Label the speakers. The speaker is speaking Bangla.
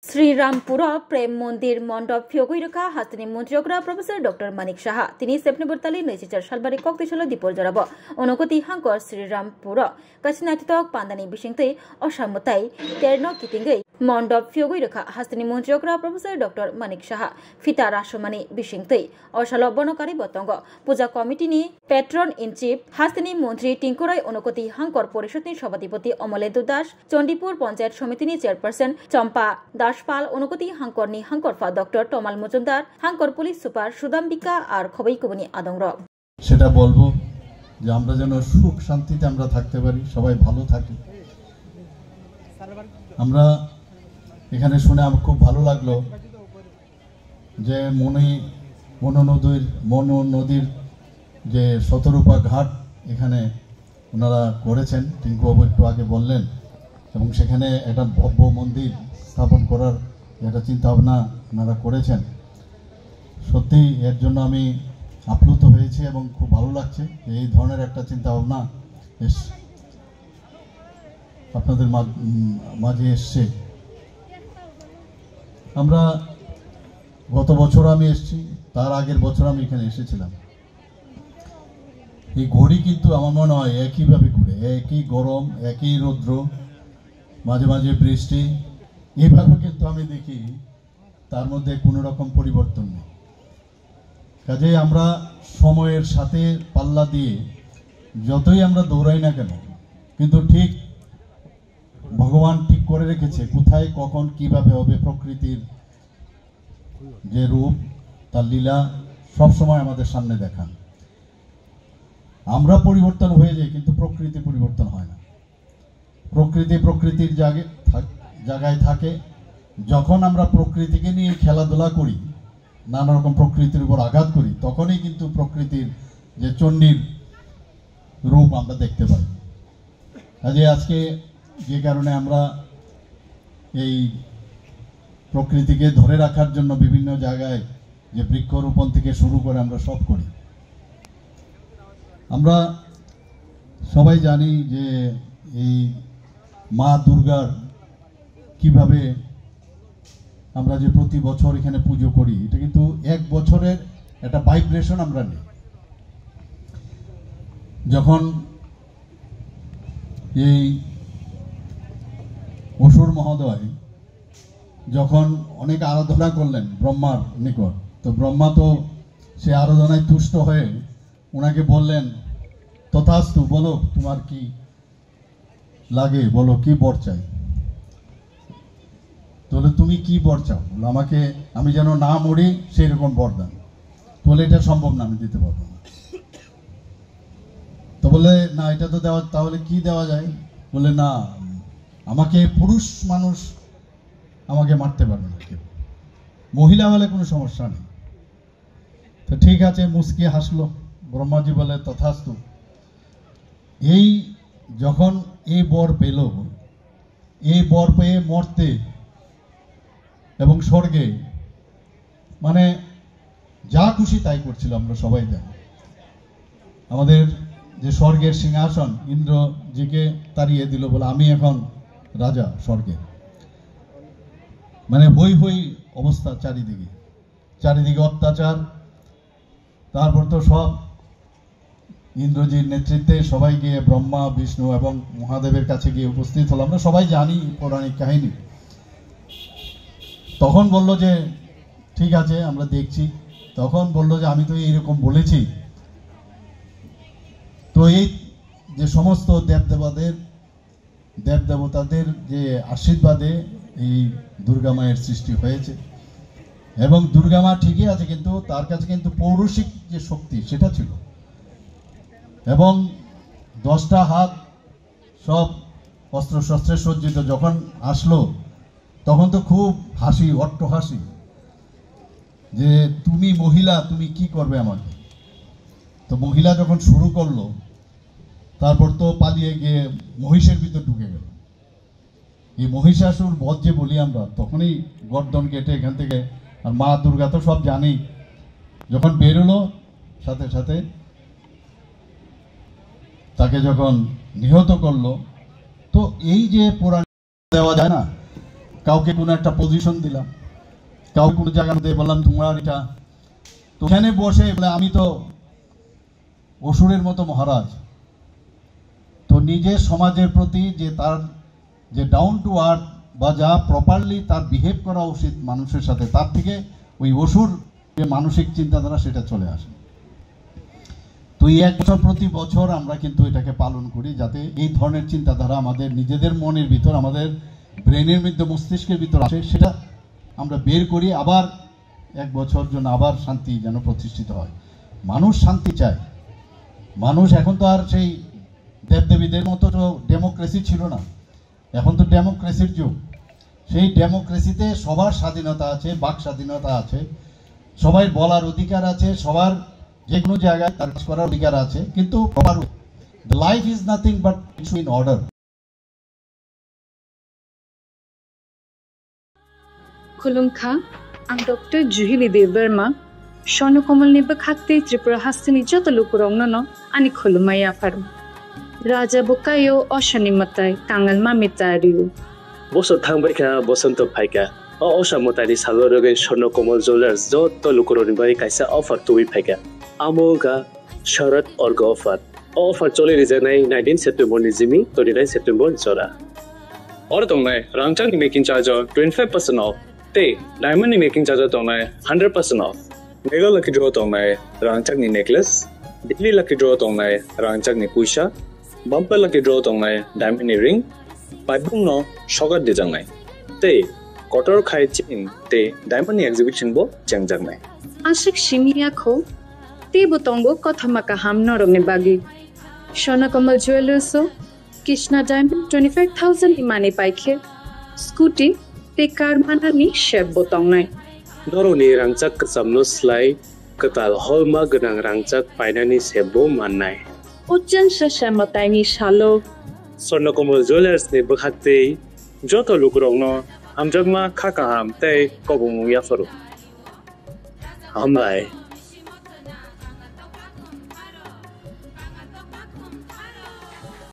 Speaker 1: শ্রীরামপুর প্রেম মন্দির মণ্ডপ ফিয়গুইরখা হাস্তিনি মন্ত্রীগ্রা প্রফেসর ডক্টর মানিক সাহা তিনি সেপ্টেম্বর তালি 2004 সালবারি কক্তিশাল দিপল জরাব অনুকতি হাঙ্কর শ্রীরামপুর কাছিনাতিতক পান্দানি বিশিংতৈ অসামতাই তেরনো কিতিঙ্গৈ মণ্ডপ ফিয়গুইরখা হাস্তিনি মন্ত্রীগ্রা প্রফেসর ডক্টর মানিক সাহা ফিতা রাষ্ট্রমানি বিশিংতৈ অসাল বনকারী বতঙ্গ পূজা কমিটিনি পেট্রন ইন চিফ হাস্তিনি মন্ত্রী টিঙ্কুরাই অনুকতি হাঙ্কর পরিষদনি সভাধিপতি অমলেন্দু দাস চণ্ডীপুর পঞ্চায়েত সমিতিনি চেয়ারপারসন চম্পা দাসপাল অনুকতি হাঙ্করনি হাঙ্করফা ডক্টর টমাল মজুমদার হাঙ্কর পুলিশ সুপার সুদাম্বিকা আর খবৈকুবনি আদংর
Speaker 2: সেটা বলবো যে আমরা যেন সুখ শান্তিতে আমরা থাকতে পারি, সবাই ভালো থাকি। আমরা এখানে শুনে আমার খুব ভালো লাগলো যে মনো নদীর যে শতরূপা ঘাট এখানে ওনারা করেছেন, টিঙ্কুবাবু একটু আগে বললেন, এবং সেখানে একটা ভব্য মন্দির স্থাপন করার একটা চিন্তাভাবনা ওনারা করেছেন। সত্যি এর জন্য আমি আপ্লুত হয়েছি এবং খুব ভালো লাগছে যে এই ধরনের একটা চিন্তাভাবনা আপনাদের মাঝে এসছে। আমরা গত বছর আমি এসেছি, তার আগের বছর আমি এখানে এসেছিলাম। এই ঘড়ি কিন্তু আমার মনে হয় একইভাবে ঘুরে, একই গরম, একই রৌদ্র, মাঝে মাঝে বৃষ্টি, এইভাবে কিন্তু আমি দেখি, তার মধ্যে কোনো রকম পরিবর্তন নেই। কাজেই আমরা সময়ের সাথে পাল্লা দিয়ে যতই আমরা দৌড়াই না কেন, কিন্তু ঠিক ভগবান ঠিক করে রেখেছে কোথায় কখন কিভাবে হবে। প্রকৃতির যে রূপ, তার লীলা সবসময় আমাদের সামনে দেখান। আমরা পরিবর্তন হয়ে যাই, কিন্তু প্রকৃতি পরিবর্তন হয় না। প্রকৃতির জায়গায় থাকে। যখন আমরা প্রকৃতিকে নিয়ে খেলাধুলা করি, নানা রকম প্রকৃতির উপর আঘাত করি, তখনই কিন্তু প্রকৃতির যে চণ্ডীর রূপ আমরা দেখতে পাই। কাজে আজকে যে কারণে আমরা এই প্রকৃতিকে ধরে রাখার জন্য বিভিন্ন জায়গায় যে বৃক্ষরোপণ থেকে শুরু করে আমরা সব করি। আমরা সবাই জানি যে এই মা দুর্গার কিভাবে আমরা যে প্রতি বছর এখানে পুজো করি, এটা কিন্তু এক বছরের একটা ভাইব্রেশন আমরা নিই। যখন এই অসুর মহোদয় যখন অনেক আরাধনা করলেন ব্রহ্মার নিকট, তো ব্রহ্মা তো সে আরাধনায় তুষ্ট হয়ে ওনাকে বললেন, তথাস্তু, বলো তোমার কি লাগে, বলো কি বর চাই। তাহলে তুমি কি বর চাও? আমাকে, আমি যেন না মরি সেই রকম বর দান। বলে এটা সম্ভব না, আমি দিতে পারবো না। তো বলে না, এটা তো দেওয়া, তাহলে কি দেওয়া যায়? বলে না, আমাকে পুরুষ মানুষ আমাকে মারতে পারবে না কেউ, মহিলা হলে কোনো সমস্যা নেই। তো ঠিক আছে, মুস্কি হাসলো। ব্রহ্মাজি বলে তথাস্তু। এই যখন এই বর পেল, এই বর পেয়ে মর্তে এবং স্বর্গে মানে যা খুশি তাই করছিল, আমরা সবাই জানি। আমাদের যে স্বর্গের সিংহাসন ইন্দ্রজিকে তাড়িয়ে দিল, বলে আমি এখন রাজা স্বর্গের। মানে হই হই অবস্থা, চারিদিকে অত্যাচার। তারপর তো সব ইন্দ্রজির নেতৃত্বে সবাই গিয়ে ব্রহ্মা, বিষ্ণু এবং মহাদেবের কাছে গিয়ে উপস্থিত হলো। আমরা সবাই জানি পৌরাণিক কাহিনী। তখন বলল যে ঠিক আছে, আমরা দেখছি। তখন বলল যে আমি তো এইরকম বলেছি। তো এই যে সমস্ত দেবদেবতাদের যে আশীর্বাদে এই দুর্গা মায়ের সৃষ্টি হয়েছে, এবং দুর্গা মা ঠিকই আছে, কিন্তু তার কাছে কিন্তু পৌরুষিক যে শক্তি সেটা ছিল। এবং 10টা হাত সব অস্ত্রশস্ত্রে সজ্জিত যখন আসলো, তখন তো খুব হাসি, অট্ট হাসি, যে তুমি মহিলা, তুমি কি করবে আমাকে। তো মহিলা যখন শুরু করলো, তারপর তো পালিয়ে গিয়ে মহিষের ভিতর ঢুকে গেল। এই মহিষাসুর বধ যে বলি আমরা, তখনই গর্দন কেটে এখান থেকে, আর মা দুর্গা তো সব জানি, যখন বেরোলো সাথে সাথে তাকে যখন নিহত করলো। তো এই যে পুরাণ দেওয়া যায় না, কাউকে কোনো একটা পজিশন দিলাম, কাউকে কোনো জায়গার মধ্যে বললাম তোমরা এটা, তো ওখানে বসে বলে আমি তো অসুরের মতো মহারাজ। তো নিজের সমাজের প্রতি যে তার যে ডাউন টু আর্থ বা যা প্রপারলি তার বিহেভ করা উচিত মানুষের সাথে, তার থেকে ওই অসুর যে মানসিক চিন্তাধারা সেটা চলে আসে। তো এই 1 বছর প্রতি বছর আমরা কিন্তু এটাকে পালন করি, যাতে এই ধরনের চিন্তাধারা আমাদের নিজেদের মনের ভিতর, আমাদের ব্রেনের মধ্যে, মস্তিষ্কের ভিতর আসে, সেটা আমরা বের করি, আবার 1 বছর জন্য আবার শান্তি যেন প্রতিষ্ঠিত হয়। মানুষ শান্তি চায়। মানুষ এখন তো আর সেই দেবদেবীদের মতো তো ডেমোক্রেসি ছিল না, এখন তো ডেমোক্রেসির যুগ। সেই ডেমোক্রেসিতে সবার স্বাধীনতা আছে, বাক স্বাধীনতা আছে, সবাই বলার অধিকার আছে, সবার যে কোনো জায়গায় কাজ করার অধিকার আছে, কিন্তু proper life is nothing but it's in order.
Speaker 3: खुलुमखा आं डॉक्टर जुहिली देव वर्मा स्वर्णकमलनि बखाते त्रिपुरा हास्तनि जत लुकुरंनो आनि खुलुमाय आफारु राजा बुकायो अशनि मताय कांगल मामितारिउ
Speaker 4: बसर थांबायखा बसंत फायका अशा मतानि सागरगे स्वर्णकमल ज्वेलर्स जत लुकुरनि बाय कायसा अफार तुइ फायका आमोगा शरद अर्ग अफार चले रिजानाय 19 सेप्टेम्बर नि जिमि 29 सेप्टेम्बर जरा और तंगनाय रांगचांग मेकिंग चार्ज 25% ऑफ ते डायमंड नि मेकिंग चार्ज तंगनाय 100% ऑफ मेगा लकी ड्रॉ तंगनाय रांगचांग नि नेकलेस डेली लकी ड्रॉ तंगनाय रांगचांग नि पुइसा बम्पर लकी ड्रॉ तंगनाय डायमंड नि रिंग पाइपुंग न सगर दिजांनाय ते कटर खाय चिन ते डायमंड नि एग्जिबिशन बो जंगजांनाय
Speaker 3: आशिक शिमियाखो ते बोतंगो कथमाका हाम नरंगनि बागी स्वर्णकमल ज्वेलर्स कृष्णा डायमंड 25,000 इमाने पाइखे स्कूटी ते कार मानानि शेप बोतंगनाय
Speaker 4: दरनि रांगचाक कसामनो स्लाय कताल हलमा गनां रांगचाक पाइनानि सेबो माननाय
Speaker 3: उज्जन शशमतायनि शालो
Speaker 4: स्वर्णकमल ज्वेलर्स नि बखाते जत लुकुरंनो हामजमा खाका हाम ते कबुमु याफरो हामलाय